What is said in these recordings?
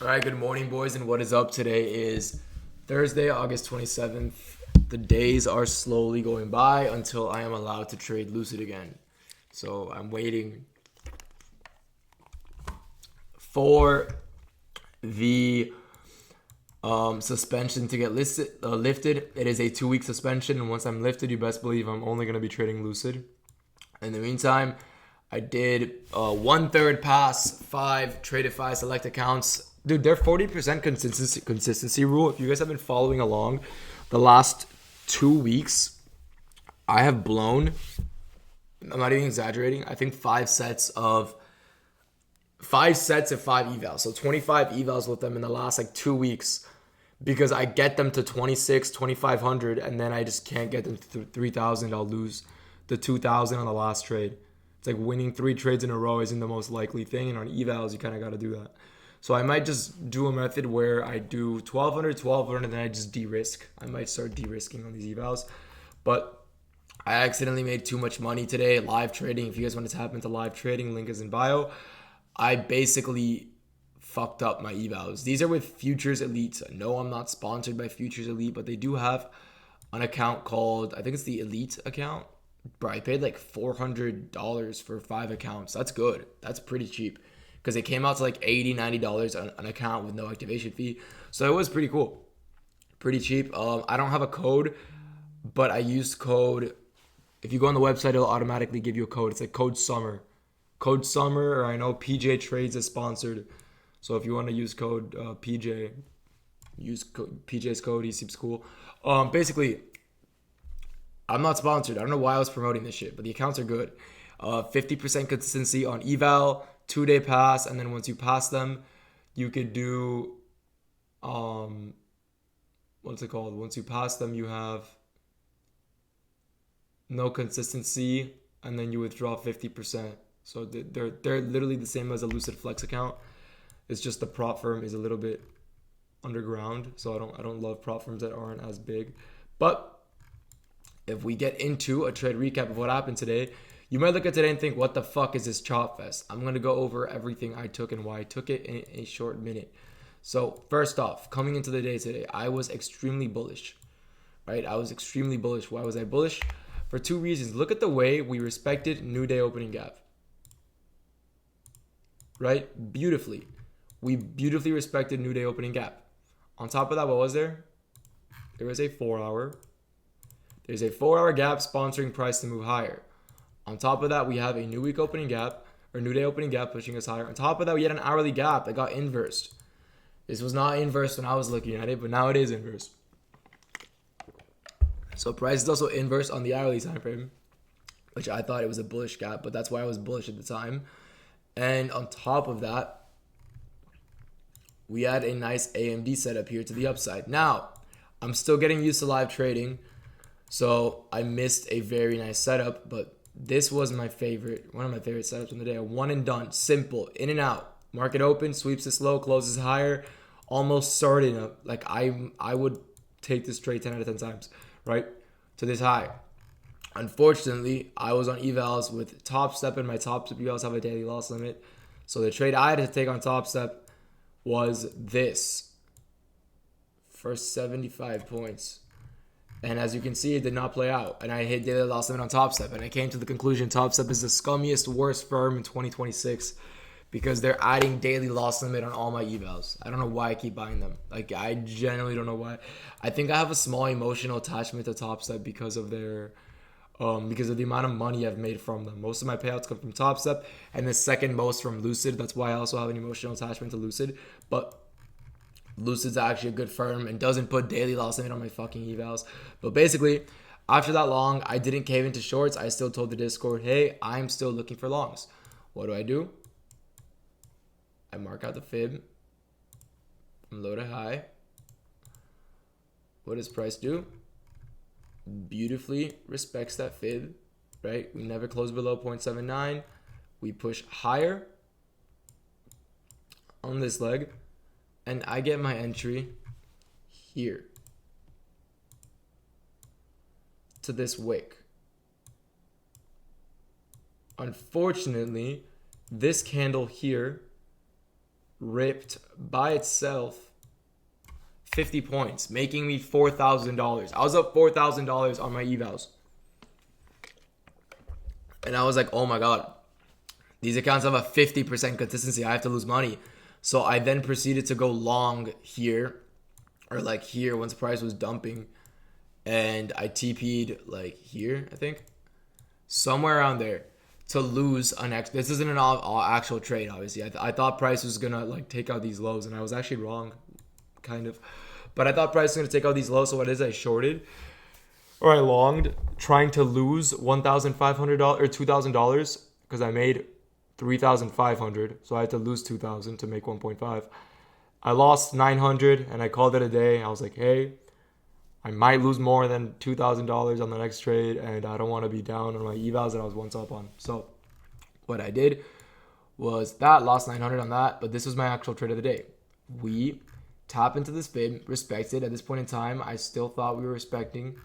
All right, good morning, boys, and what is up? Today is Thursday, August 27th. The days are slowly going by until I am allowed to trade Lucid again. So I'm waiting for the suspension to get lifted. It is a 2-week suspension, and once I'm lifted, you best believe I'm only going to be trading Lucid. In the meantime, I did 1/3 pass, 5 traded 5 select accounts. Dude, their 40% consistency rule, if you guys have been following along the last 2 weeks, I have blown, I'm not even exaggerating, I think 5 sets of 5 evals. So 25 evals with them in the last 2 weeks because I get them to 26, 2,500, and then I just can't get them to 3,000. I'll lose the 2,000 on the last trade. It's like winning 3 trades in a row isn't the most likely thing, and on evals, you kind of got to do that. So I might just do a method where I do 1,200, and then I just de-risk. I might start de-risking on these evals. But I accidentally made too much money today live trading. If you guys want to tap into live trading, link is in bio. I basically fucked up my evals. These are with Futures Elite. No, I'm not sponsored by Futures Elite, but they do have an account called, I think it's the Elite account. Bro, I paid like $400 for 5 accounts. That's good. That's pretty cheap. Because it came out to like $80, $90 on an account with no activation fee. So it was pretty cool. Pretty cheap. I don't have a code, but I used code. If you go on the website, it'll automatically give you a code. It's like code SUMMER. Code SUMMER, or I know PJ Trades is sponsored. So if you want to use code PJ, use PJ's code. He seems cool. Basically, I'm not sponsored. I don't know why I was promoting this shit, but the accounts are good. 50% consistency on eval, 2-day pass, and then once you pass them, you could do what's it called? Once you pass them, you have no consistency, and then you withdraw 50%. So they're literally the same as a Lucid Flex account. It's just the prop firm is a little bit underground, so I don't love prop firms that aren't as big. But if we get into a trade recap of what happened today, you might look at today and think, what the fuck is this chop fest? I'm going to go over everything I took and why I took it in a short minute. So first off, coming into the day today, I was extremely bullish, right? I was extremely bullish. Why was I bullish? For 2 reasons. Look at the way we respected new day opening gap, right? Beautifully. We beautifully respected new day opening gap. On top of that, what was there? There was a 4-hour. There's a 4-hour gap sponsoring price to move higher. On top of that, we have a new week opening gap, or new day opening gap pushing us higher. On top of that, we had an hourly gap that got inversed. This was not inversed when I was looking at it, but now it is inversed. So price is also inversed on the hourly time frame, which I thought it was a bullish gap, but that's why I was bullish at the time. And on top of that, we had a nice AMD setup here to the upside. Now, I'm still getting used to live trading, so I missed a very nice setup, but this was one of my favorite setups on the day. A one and done, simple, in and out. Market open, sweeps this low, closes higher, almost starting up. Like I would take this trade 10 out of 10 times, right? To this high. Unfortunately, I was on evals with Top Step, and my Top Step evals have a daily loss limit. So the trade I had to take on Top Step was this for 75 points. And as you can see, it did not play out. And I hit daily loss limit on Top Step. And I came to the conclusion Top Step is the scummiest, worst firm in 2026 because they're adding daily loss limit on all my evals. I don't know why I keep buying them. Like, I genuinely don't know why. I think I have a small emotional attachment to Top Step because of their... because of the amount of money I've made from them. Most of my payouts come from Top Step, and the second most from Lucid. That's why I also have an emotional attachment to Lucid. But Lucid's actually a good firm and doesn't put daily loss limit on my fucking evals. But basically, after that long, I didn't cave into shorts. I still told the Discord, hey, I'm still looking for longs. What do? I mark out the fib from low to high. What does price do? Beautifully respects that fib, right? We never close below 0.79. We push higher on this leg, and I get my entry here to this wick. Unfortunately, this candle here ripped by itself 50 points, making me $4,000. I was up $4,000 on my evals. And I was like, oh my God, these accounts have a 50% consistency. I have to lose money. So I then proceeded to go long here, or like here once price was dumping. And I TP'd like here, I think. Somewhere around there to lose an this isn't an actual trade, obviously. I thought price was going to like take out these lows, and I was actually wrong, kind of. But I thought price was going to take out these lows, so what is I shorted? Or I longed, trying to lose $1,500 or $2,000 because I made $3,500. So I had to lose $2,000 to make 1.5. I lost $900 and I called it a day. I was like, hey, I might lose more than $2,000 on the next trade, and I don't want to be down on my evals that I was once up on. So what I did was that, lost $900 on that, but this was my actual trade of the day. We tap into this fib, respected. At this point in time, I still thought we were respecting.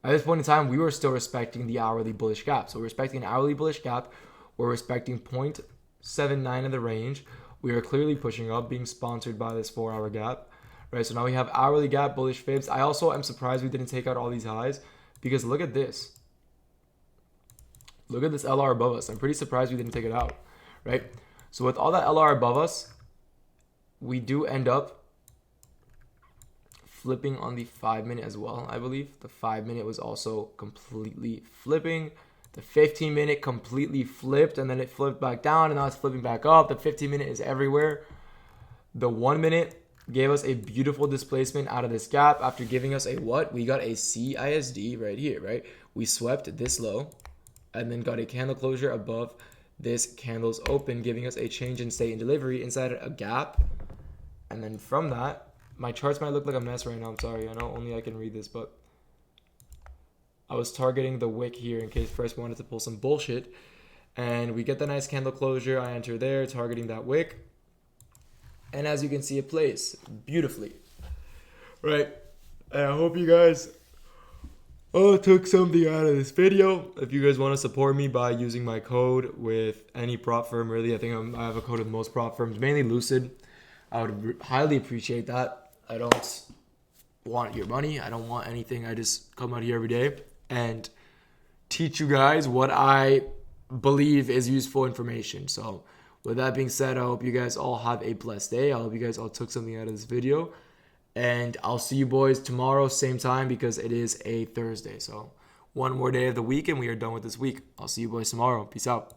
At this point in time, we were still respecting the hourly bullish gap. So we're respecting an hourly bullish gap. We're respecting 0.79 of the range. We are clearly pushing up, being sponsored by this 4-hour gap. Right, so now we have hourly gap, bullish fibs. I also am surprised we didn't take out all these highs because look at this. Look at this LR above us. I'm pretty surprised we didn't take it out, right? So with all that LR above us, we do end up flipping on the 5-minute as well, I believe. The 5-minute was also completely flipping. The 15-minute completely flipped, and then it flipped back down, and now it's flipping back up. The 15-minute is everywhere. The 1-minute gave us a beautiful displacement out of this gap after giving us a what? We got a CISD right here, right? We swept this low and then got a candle closure above this candle's open, giving us a change in state and delivery inside a gap. And then from that, my charts might look like a mess right now. I'm sorry. I know only I can read this, but I was targeting the wick here in case first wanted to pull some bullshit. And we get the nice candle closure. I enter there, targeting that wick. And as you can see, it plays beautifully, right? And I hope you guys took something out of this video. If you guys want to support me by using my code with any prop firm, really, I think I have a code with most prop firms, mainly Lucid. I would highly appreciate that. I don't want your money. I don't want anything. I just come out here every day and teach you guys what I believe is useful information. So with that being said, I hope you guys all have a blessed day. I hope you guys all took something out of this video. And I'll see you boys tomorrow, same time, because it is a Thursday. So one more day of the week and we are done with this week. I'll see you boys tomorrow. Peace out.